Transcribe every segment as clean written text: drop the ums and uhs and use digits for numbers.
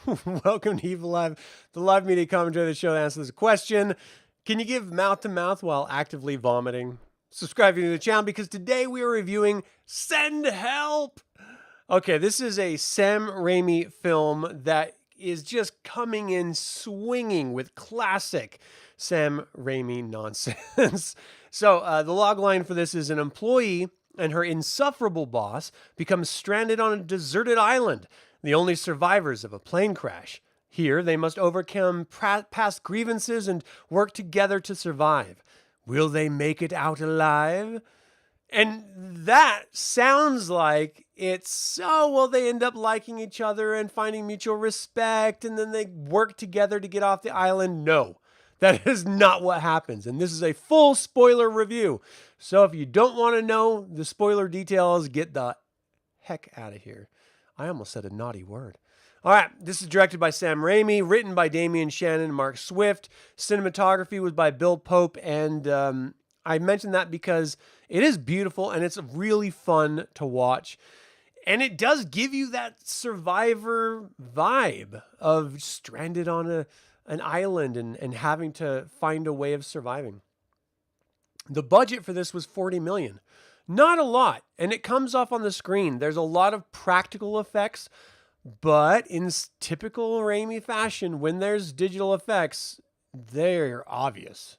Welcome to Eviliv3, the live media commentary of the show that answers the question, can you give mouth to mouth while actively vomiting? Subscribe to the channel because today we are reviewing Send Help! Okay, this is a Sam Raimi film that is just coming in swinging with classic Sam Raimi nonsense. So the logline for this is: an employee and her insufferable boss become stranded on a deserted island, the only survivors of a plane crash. Here, they must overcome past grievances and work together to survive. Will they make it out alive? And that sounds like it's, oh, well, they end up liking each other and finding mutual respect, and then they work together to get off the island. No, that is not what happens. And this is a full spoiler review. So if you don't want to know the spoiler details, get the heck out of here. I almost said a naughty word. All right, this is directed by Sam Raimi, written by Damian Shannon and Mark Swift. Cinematography was by Bill Pope, and I mentioned that because it is beautiful and it's really fun to watch. And it does give you that survivor vibe of stranded on an island and having to find a way of surviving. The budget for this was $40 million. Not a lot, and it comes off on the screen. There's a lot of practical effects, but in typical Raimi fashion, when there's digital effects, they're obvious.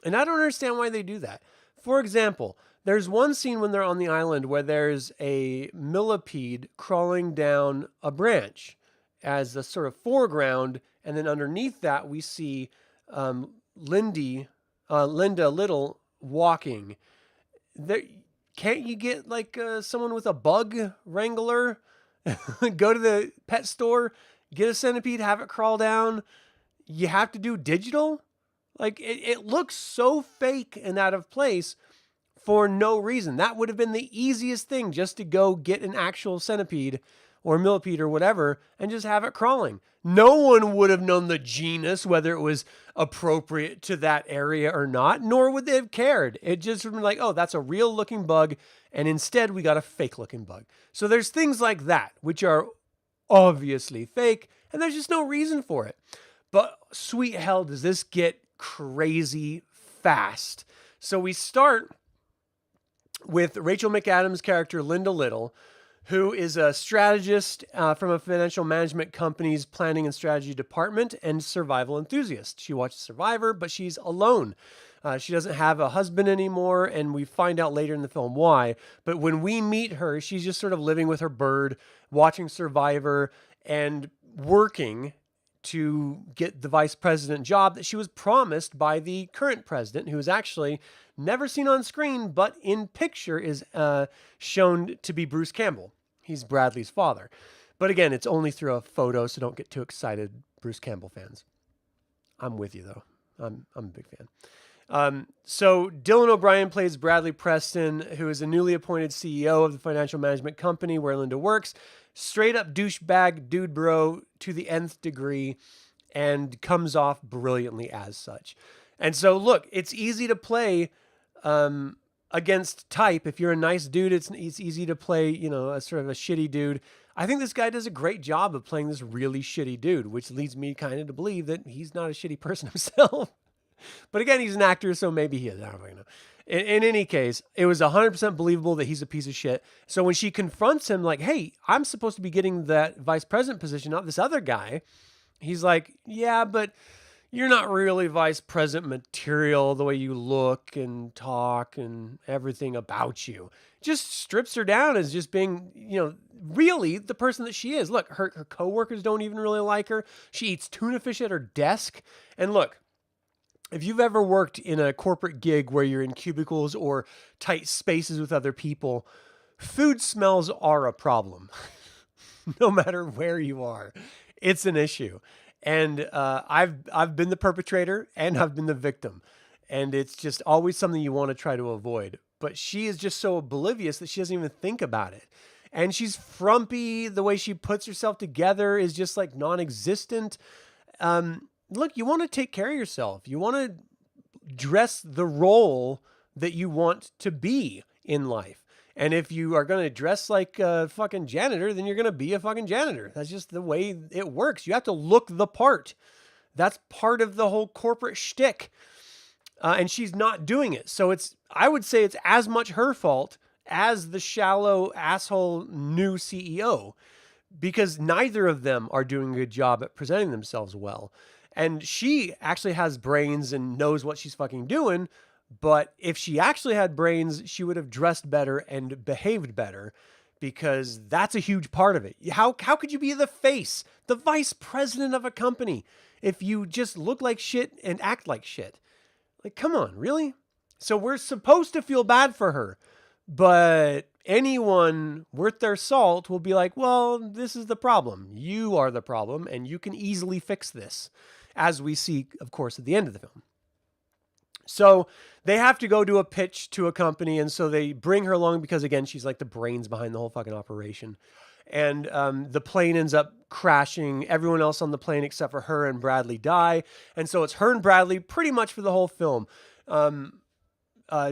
And I don't understand why they do that. For example, there's one scene when they're on the island where there's a millipede crawling down a branch as a sort of foreground, and then underneath that we see Linda Little walking. There, can't you get like someone with a bug wrangler, go to the pet store, get a centipede, have it crawl down? You have to do digital? Like, it looks so fake and out of place for no reason. That would have been the easiest thing, just to go get an actual centipede or millipede or whatever and just have it crawling. No one would have known the genus, whether it was appropriate to that area or not, nor would they have cared. It just would be like, oh, that's a real looking bug, and instead we got a fake looking bug. So there's things like that, which are obviously fake, and there's just no reason for it. But sweet hell, does this get crazy fast. So we start with Rachel McAdams' character, Linda Little, who is a strategist from a financial management company's planning and strategy department and survival enthusiast. She watches Survivor, but she's alone. She doesn't have a husband anymore, and we find out later in the film why. But when we meet her, she's just sort of living with her bird, watching Survivor, and working to get the vice president job that she was promised by the current president, who is actually never seen on screen, but in picture is shown to be Bruce Campbell. He's Bradley's father. But again, it's only through a photo, so don't get too excited, Bruce Campbell fans. I'm with you, though. I'm a big fan. So Dylan O'Brien plays Bradley Preston, who is a newly appointed CEO of the financial management company where Linda works. Straight up douchebag dude bro to the nth degree, and comes off brilliantly as such. And so look, it's easy to play against type. If you're a nice dude, it's easy to play, you know, a sort of a shitty dude. I think this guy does a great job of playing this really shitty dude, which leads me kind of to believe that he's not a shitty person himself. But again, he's an actor, so maybe he is. I don't really know. In any case, it was 100% believable that he's a piece of shit. So when she confronts him like, hey, I'm supposed to be getting that vice president position, not this other guy. He's like, yeah, but you're not really vice president material, the way you look and talk and everything about you. Just strips her down as just being, you know, really the person that she is. Look, her coworkers don't even really like her. She eats tuna fish at her desk. And look, if you've ever worked in a corporate gig where you're in cubicles or tight spaces with other people, food smells are a problem. No matter where you are, it's an issue. And I've been the perpetrator and I've been the victim. And it's just always something you want to try to avoid. But she is just so oblivious that she doesn't even think about it. And she's frumpy. The way she puts herself together is just like non-existent. Look, you want to take care of yourself. You want to dress the role that you want to be in life. And if you are going to dress like a fucking janitor, then you're going to be a fucking janitor. That's just the way it works. You have to look the part. That's part of the whole corporate shtick. And she's not doing it. So I would say it's as much her fault as the shallow asshole new CEO, because neither of them are doing a good job at presenting themselves well. And she actually has brains and knows what she's fucking doing. But if she actually had brains, she would have dressed better and behaved better, because that's a huge part of it. How could you be the face, the vice president of a company, if you just look like shit and act like shit? Like, come on, really? So we're supposed to feel bad for her, but anyone worth their salt will be like, well, this is the problem. You are the problem, and you can easily fix this, as we see, of course, at the end of the film. So they have to go do a pitch to a company, and so they bring her along because, again, she's like the brains behind the whole fucking operation. And the plane ends up crashing. Everyone else on the plane except for her and Bradley die. And so it's her and Bradley pretty much for the whole film,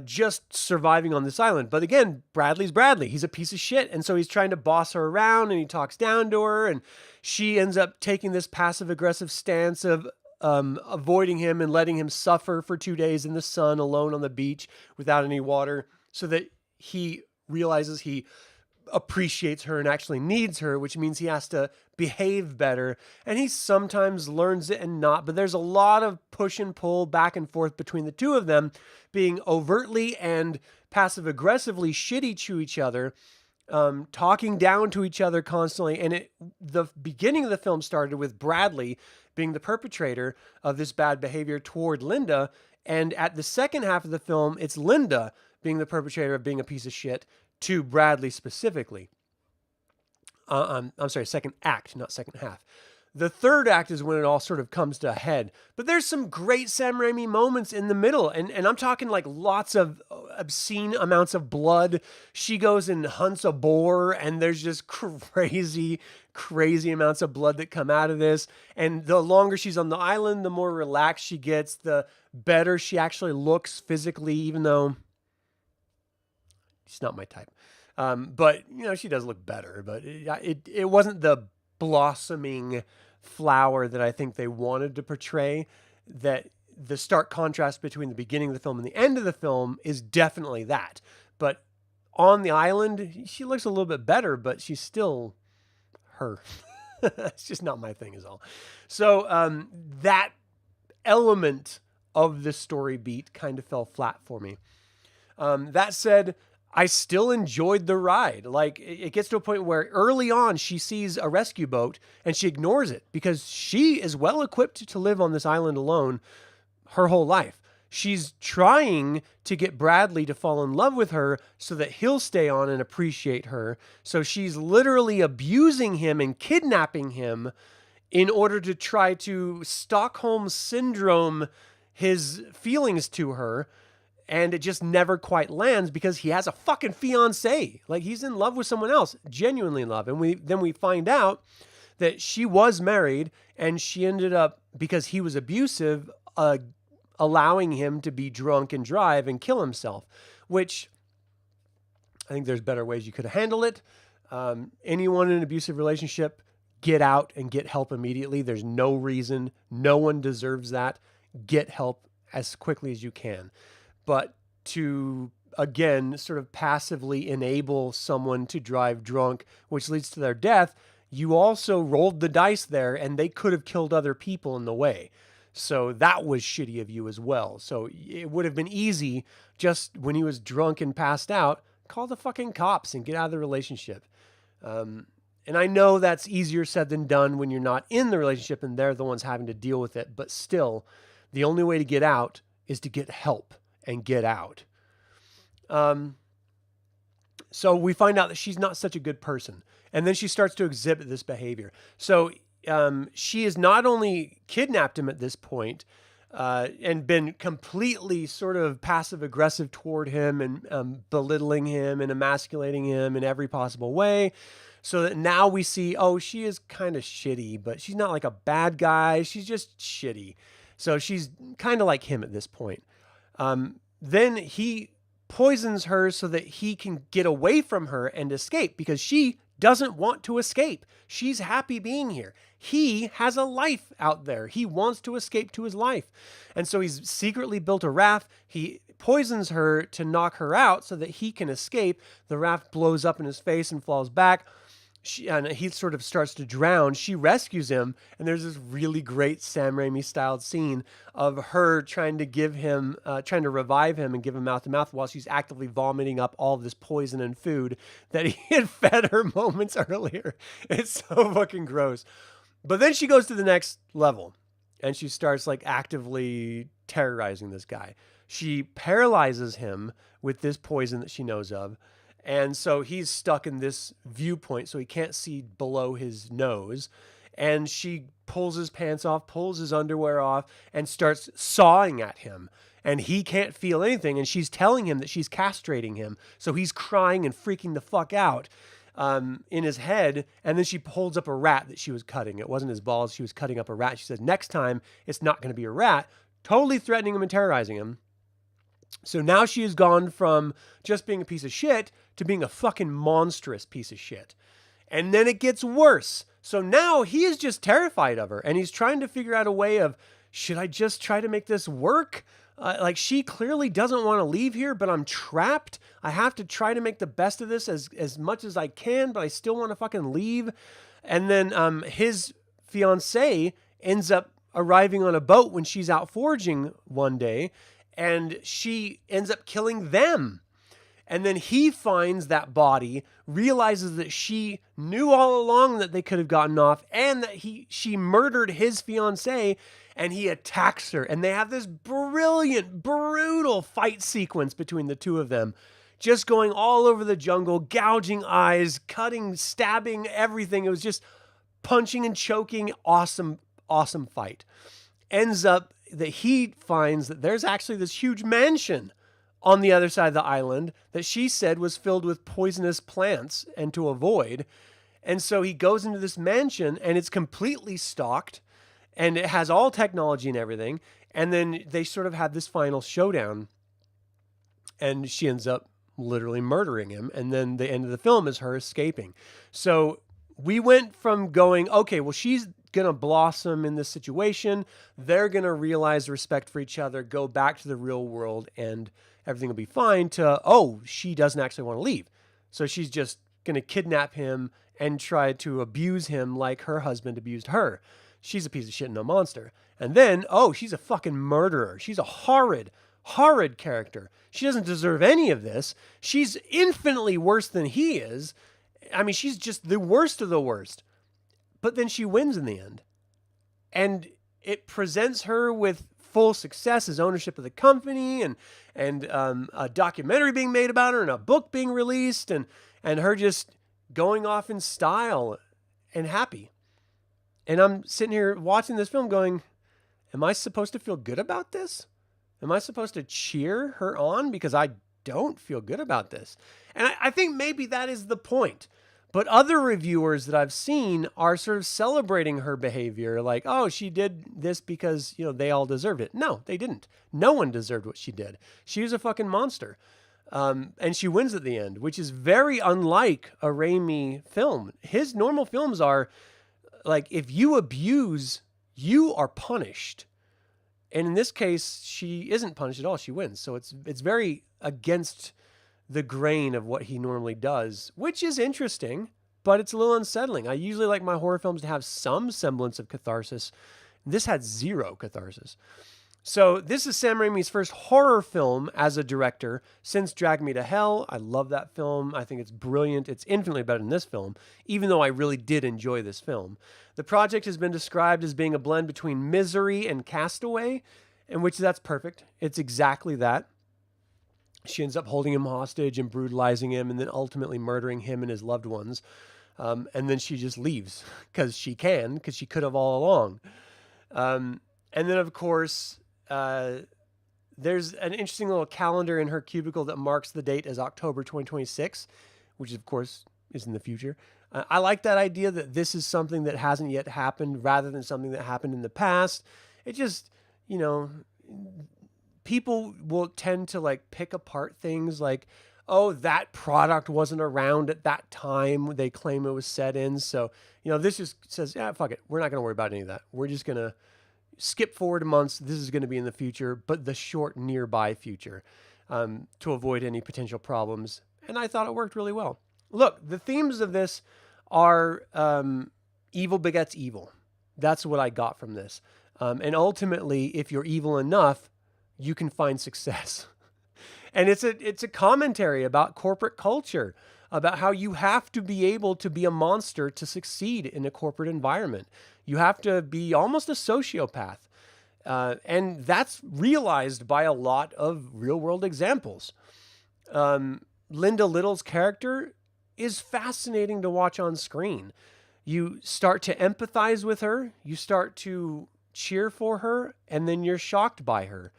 just surviving on this island. But again, Bradley's Bradley. He's a piece of shit. And so he's trying to boss her around, and he talks down to her. And she ends up taking this passive-aggressive stance of avoiding him and letting him suffer for 2 days in the sun alone on the beach without any water, so that he realizes he appreciates her and actually needs her, which means he has to behave better. And he sometimes learns it and not, but there's a lot of push and pull back and forth between the two of them, being overtly and passive aggressively shitty to each other, talking down to each other constantly. And the beginning of the film started with Bradley being the perpetrator of this bad behavior toward Linda. And at the second half of the film, it's Linda being the perpetrator of being a piece of shit to Bradley specifically. I'm sorry, second act, not second half. The third act is when it all sort of comes to a head. But there's some great Sam Raimi moments in the middle. And I'm talking like lots of obscene amounts of blood. She goes and hunts a boar, and there's just crazy amounts of blood that come out of this. And the longer she's on the island, the more relaxed she gets, the better she actually looks physically, even though she's not my type. But, she does look better. But it wasn't the blossoming flower that I think they wanted to portray. That the stark contrast between the beginning of the film and the end of the film is definitely that. But on the island, she looks a little bit better, but she's still her. It's just not my thing is all. So that element of the story beat kind of fell flat for me. That said, I still enjoyed the ride. Like, it gets to a point where early on she sees a rescue boat and she ignores it because she is well equipped to live on this island alone her whole life. She's trying to get Bradley to fall in love with her so that he'll stay on and appreciate her. So she's literally abusing him and kidnapping him in order to try to Stockholm syndrome his feelings to her. And it just never quite lands because he has a fucking fiance. Like, he's in love with someone else, genuinely in love. And we find out that she was married, and she ended up, because he was abusive, allowing him to be drunk and drive and kill himself, which I think there's better ways you could have handled it. Anyone in an abusive relationship, get out and get help immediately. There's no reason. No one deserves that. Get help as quickly as you can. But to, again, sort of passively enable someone to drive drunk, which leads to their death, you also rolled the dice there, and they could have killed other people in the way. So that was shitty of you as well. So it would have been easy, just when he was drunk and passed out, call the fucking cops and get out of the relationship. And I know that's easier said than done when you're not in the relationship and they're the ones having to deal with it. But still, the only way to get out is to get help and get out. So we find out that she's not such a good person. And then she starts to exhibit this behavior. So she has not only kidnapped him at this point and been completely sort of passive aggressive toward him and belittling him and emasculating him in every possible way. So that now we see, she is kind of shitty, but she's not like a bad guy. She's just shitty. So she's kind of like him at this point. Then he poisons her so that he can get away from her and escape, because she doesn't want to escape. She's happy being here. He has a life out there. He wants to escape to his life. And so he's secretly built a raft. He poisons her to knock her out so that he can escape. The raft blows up in his face and falls back. And he sort of starts to drown. She rescues him, and there's this really great Sam Raimi styled scene of her trying to revive him and give him mouth to mouth while she's actively vomiting up all of this poison and food that he had fed her moments earlier. It's so fucking gross. But then she goes to the next level, and she starts like actively terrorizing this guy. She paralyzes him with this poison that she knows of. And so he's stuck in this viewpoint, so he can't see below his nose. And she pulls his pants off, pulls his underwear off, and starts sawing at him. And he can't feel anything. And she's telling him that she's castrating him. So he's crying and freaking the fuck out in his head. And then she holds up a rat that she was cutting. It wasn't his balls. She was cutting up a rat. She said, next time, it's not going to be a rat. Totally threatening him and terrorizing him. So now she has gone from just being a piece of shit to being a fucking monstrous piece of shit. And then it gets worse. So now he is just terrified of her, and he's trying to figure out a way of, should I just try to make this work? Like, she clearly doesn't want to leave here, but I'm trapped. I have to try to make the best of this as much as I can, but I still want to fucking leave. And then his fiancée ends up arriving on a boat when she's out foraging one day, and she ends up killing them. And then he finds that body, realizes that she knew all along that they could have gotten off, and that she murdered his fiancée, and he attacks her. And they have this brilliant, brutal fight sequence between the two of them, just going all over the jungle, gouging eyes, cutting, stabbing, everything. It was just punching and choking. Awesome, awesome fight. Ends up that he finds that there's actually this huge mansion on the other side of the island that she said was filled with poisonous plants and to avoid. And so he goes into this mansion, and it's completely stocked, and it has all technology and everything. And then they sort of have this final showdown, and she ends up literally murdering him. And then the end of the film is her escaping. So we went from going, okay, well, she's going to blossom in this situation. They're going to realize respect for each other, go back to the real world, and everything will be fine, to, oh, she doesn't actually want to leave. So she's just going to kidnap him and try to abuse him like her husband abused her. She's a piece of shit and a monster. And then, oh, she's a fucking murderer. She's a horrid, horrid character. She doesn't deserve any of this. She's infinitely worse than he is. I mean, she's just the worst of the worst. But then she wins in the end. And it presents her with full success as ownership of the company, and a documentary being made about her, and a book being released, and her just going off in style and happy. And I'm sitting here watching this film going, am I supposed to feel good about this? Am I supposed to cheer her on? Because I don't feel good about this. And I think maybe that is the point. But other reviewers that I've seen are sort of celebrating her behavior, like, oh, she did this because, they all deserved it. No, they didn't. No one deserved what she did. She was a fucking monster. And she wins at the end, which is very unlike a Raimi film. His normal films are like, if you abuse, you are punished. And in this case, she isn't punished at all. She wins. So it's very against the grain of what he normally does, which is interesting, but it's a little unsettling. I usually like my horror films to have some semblance of catharsis. This had zero catharsis. So this is Sam Raimi's first horror film as a director since Drag Me to Hell. I love that film. I think it's brilliant. It's infinitely better than this film, even though I really did enjoy this film. The project has been described as being a blend between Misery and Castaway, in which that's perfect. It's exactly that. She ends up holding him hostage and brutalizing him, and then ultimately murdering him and his loved ones. And then she just leaves because she could have all along. And then, of course, there's an interesting little calendar in her cubicle that marks the date as October 2026, which, of course, is in the future. I like that idea that this is something that hasn't yet happened rather than something that happened in the past. It just, people will tend to like pick apart things like, oh, that product wasn't around at that time they claim it was set in. So, this just says, yeah, fuck it. We're not going to worry about any of that. We're just going to skip forward months. This is going to be in the future, but the short nearby future, to avoid any potential problems. And I thought it worked really well. Look, the themes of this are evil begets evil. That's what I got from this. And ultimately, if you're evil enough, you can find success. And it's a commentary about corporate culture, about how you have to be able to be a monster to succeed in a corporate environment. You have to be almost a sociopath. And that's realized by a lot of real world examples. Linda Little's character is fascinating to watch on screen. You start to empathize with her, you start to cheer for her, and then you're shocked by her.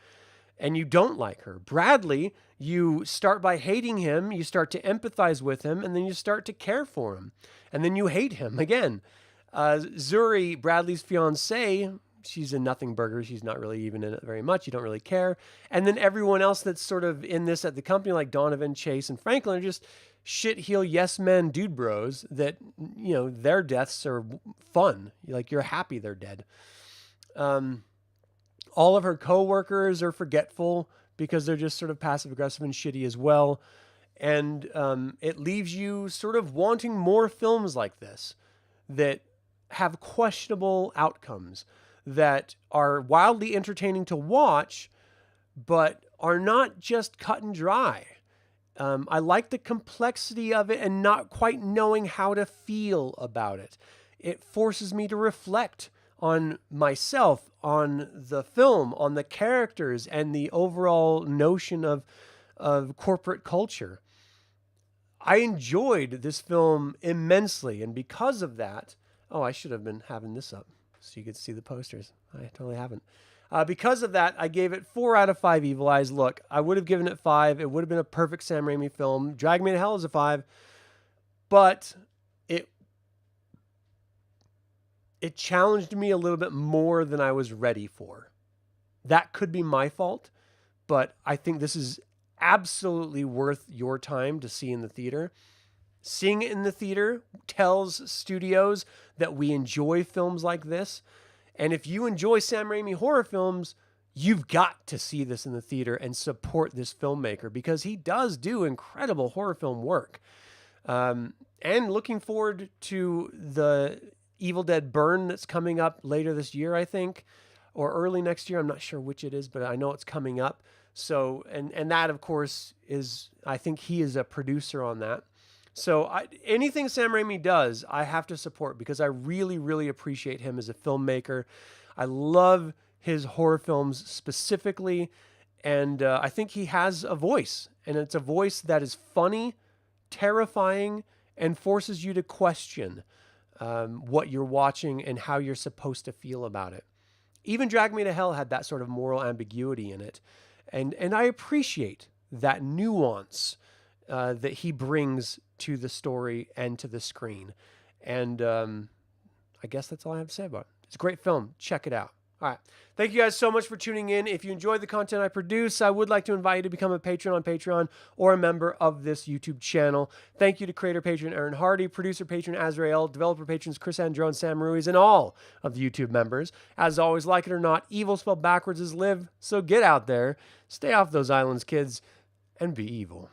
And you don't like her. Bradley, you start by hating him, you start to empathize with him, and then you start to care for him. And then you hate him again. Zuri, Bradley's fiance, she's a nothing burger. She's not really even in it very much. You don't really care. And then everyone else that's sort of in this at the company, like Donovan, Chase, and Franklin, are just shit-heel yes-men dude bros that, their deaths are fun. Like, you're happy they're dead. All of her coworkers are forgetful because they're just sort of passive-aggressive and shitty as well. And it leaves you sort of wanting more films like this that have questionable outcomes, that are wildly entertaining to watch, but are not just cut and dry. I like the complexity of it and not quite knowing how to feel about it. It forces me to reflect on myself, on the film, on the characters, and the overall notion of corporate culture. I enjoyed this film immensely, and because of that, I should have been having this up so you could see the posters. I totally haven't. Because of that, I gave it 4 out of 5 Evil Eyes. Look, I would have given it 5. It would have been a perfect Sam Raimi film. Drag Me to Hell is a 5. But it challenged me a little bit more than I was ready for. That could be my fault, but I think this is absolutely worth your time to see in the theater. Seeing it in the theater tells studios that we enjoy films like this. And if you enjoy Sam Raimi horror films, you've got to see this in the theater and support this filmmaker, because he does do incredible horror film work. And looking forward to the Evil Dead Burn that's coming up later this year, I think, or early next year. I'm not sure which it is, but I know it's coming up. So, and that, of course, I think he is a producer on that. So anything Sam Raimi does, I have to support, because I really, really appreciate him as a filmmaker. I love his horror films specifically, and I think he has a voice, and it's a voice that is funny, terrifying, and forces you to question what you're watching and how you're supposed to feel about it. Even Drag Me to Hell had that sort of moral ambiguity in it. And I appreciate that nuance that he brings to the story and to the screen. And I guess that's all I have to say about it. It's a great film. Check it out. All right. Thank you guys so much for tuning in. If you enjoyed the content I produce, I would like to invite you to become a patron on Patreon or a member of this YouTube channel. Thank you to creator patron Aaron Hardy, producer patron Azrael, developer patrons Chris Androu and Sam Ruiz, and all of the YouTube members. As always, like it or not, evil spelled backwards is live. So get out there, stay off those islands, kids, and be evil.